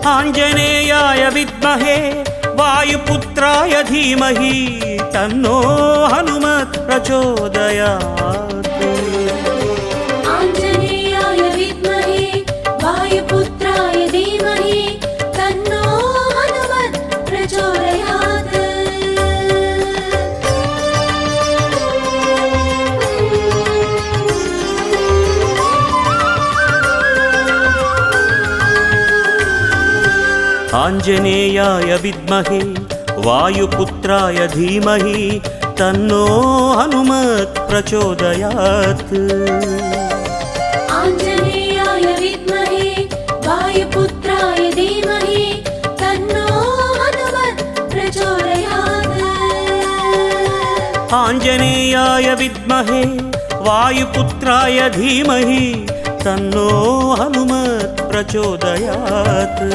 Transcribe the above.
आञ्जनेयाय विद्महे वायुपुत्राय धीमहि तन्नो हनुमत् प्रचोदयात्। आञ्जनेयाय विद्महे वायुपुत्राय धीमहि तन्नो हनुमत् प्रचोदयात्। आञ्जनेयाय विद्महे वायुपुत्राय धीमहि तन्नो हनुमत् प्रचोदयात्। आञ्जनेयाय विद्महे वायुपुत्राय धीमहि तन्नो हनुमत् प्रचोदयात्। आञ्जनेयाय विद्महे वायुपुत्राय धीमहि तन्नो हनुमत् प्रचोदयात्।